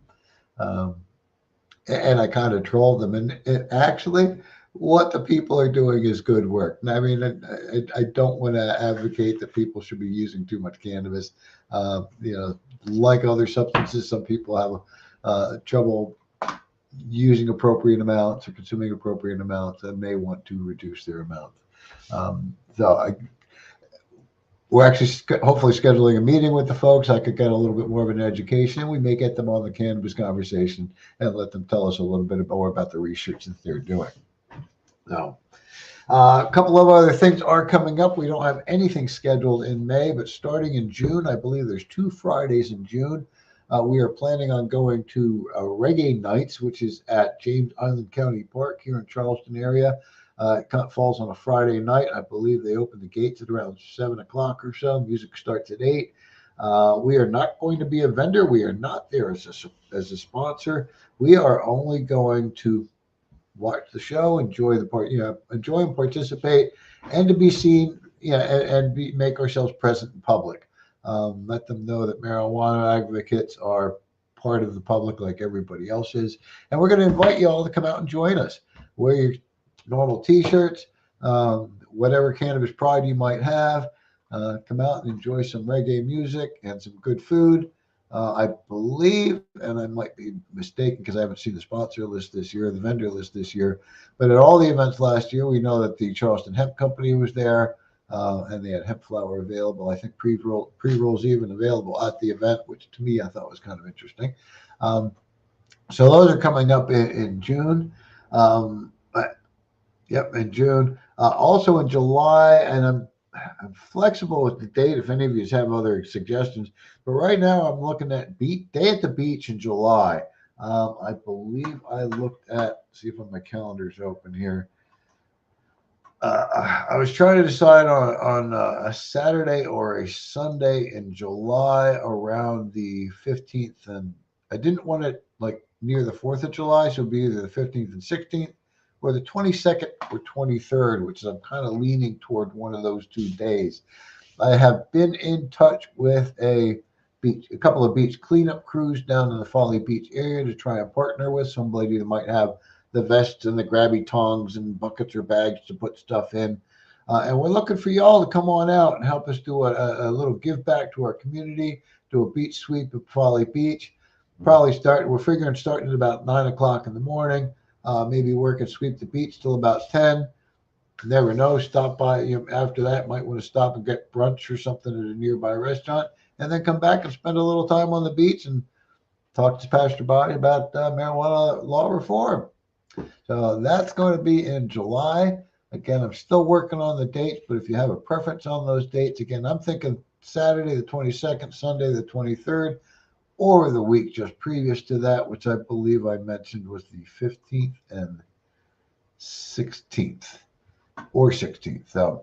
And I kind of trolled them. And actually, what the people are doing is good work. I mean, I don't want to advocate that people should be using too much cannabis. Like other substances, some people have trouble using appropriate amounts or consuming appropriate amounts and may want to reduce their amount. We're actually hopefully scheduling a meeting with the folks. I could get a little bit more of an education. We may get them on the cannabis conversation and let them tell us a little bit more about the research that they're doing. So, a couple of other things are coming up. We don't have anything scheduled in May, but starting in June, I believe there's 2 Fridays in June. We are planning on going to Reggae Nights, which is at James Island County Park here in Charleston area. It falls on a Friday night. I believe they open the gates at around 7 o'clock or so. Music starts at 8. We are not going to be a vendor. We are not there as a sponsor. We are only going to watch the show, enjoy and participate, and to be seen, and make ourselves present in public. Let them know that marijuana advocates are part of the public like everybody else is. And we're going to invite you all to come out and join us. Wear your NORML t-shirts, whatever cannabis pride you might have. Come out and enjoy some reggae music and some good food. I believe, and I might be mistaken because I haven't seen the sponsor list this year, the vendor list this year, but at all the events last year, we know that the Charleston Hemp Company was there. And they had hemp flower available. I think pre-rolls even available at the event, which to me I thought was kind of interesting. So those are coming up in June. In June. Also in July, and I'm flexible with the date if any of you have other suggestions. But right now I'm looking at Day at the Beach in July. I believe I looked at, see if my calendar's open here. I was trying to decide on a Saturday or a Sunday in July around the 15th, and I didn't want it like near the 4th of July, so it'd be either the 15th and 16th or the 22nd or 23rd, which I'm kind of leaning toward one of those 2 days. I have been in touch with a couple of beach cleanup crews down in the Folly Beach area to try and partner with somebody that might have the vests and the grabby tongs and buckets or bags to put stuff in. And we're looking for y'all to come on out and help us do a little give back to our community, do a beach sweep at Folly Beach. We're figuring starting at about 9 o'clock in the morning, maybe work and sweep the beach till about 10. Never know, stop by, after that, might want to stop and get brunch or something at a nearby restaurant, and then come back and spend a little time on the beach and talk to Pastor Body about marijuana law reform. So that's going to be in July. Again, I'm still working on the dates, but if you have a preference on those dates, again, I'm thinking Saturday the 22nd, Sunday the 23rd, or the week just previous to that, which I believe I mentioned was the 15th and 16th or 16th. So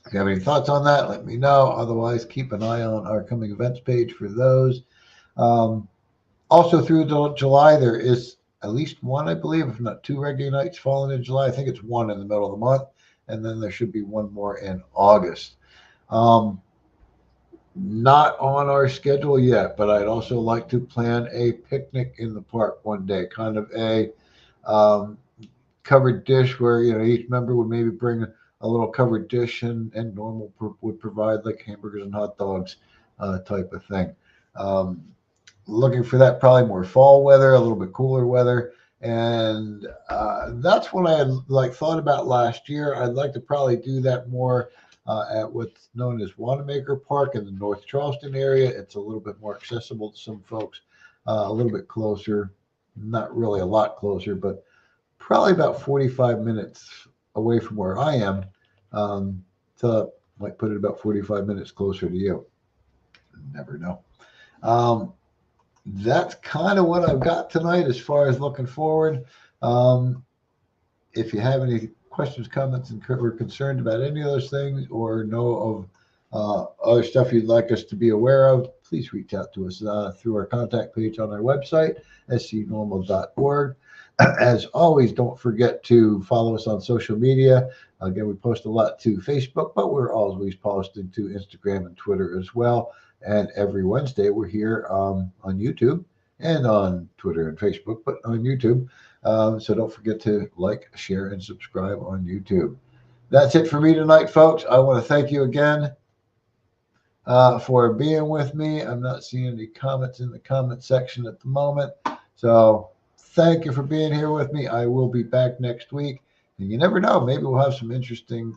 if you have any thoughts on that, let me know. Otherwise, keep an eye on our coming events page for those. Also through July, there is at least one, I believe, if not 2 reggae nights falling in July. I think it's one in the middle of the month, and then there should be one more in August. Not on our schedule yet, but I'd also like to plan a picnic in the park one day, kind of a covered dish where each member would maybe bring a little covered dish, and NORML would provide like hamburgers and hot dogs. type of thing. Looking for that probably more fall weather, a little bit cooler weather. And that's what I had thought about last year. I'd like to probably do that more at what's known as Wanamaker Park in the North Charleston area. It's a little bit more accessible to some folks, a little bit closer, not really a lot closer, but probably about 45 minutes away from where I am. So I might put it about 45 minutes closer to you. Never know. That's kind of what I've got tonight as far as looking forward. If you have any questions, comments, and we're concerned about any of those things or know of other stuff you'd like us to be aware of, please reach out to us through our contact page on our website, scnormal.org. As always, don't forget to follow us on social media. Again, we post a lot to Facebook, but we're always posting to Instagram and Twitter as well. And every Wednesday, we're here on YouTube and on Twitter and Facebook, but on YouTube. So don't forget to like, share, and subscribe on YouTube. That's it for me tonight, folks. I want to thank you again for being with me. I'm not seeing any comments in the comment section at the moment. So thank you for being here with me. I will be back next week. And you never know, maybe we'll have some interesting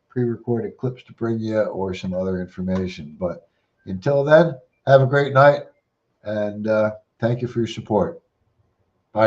pre-recorded clips to bring you or some other information. But until then, have a great night, and thank you for your support.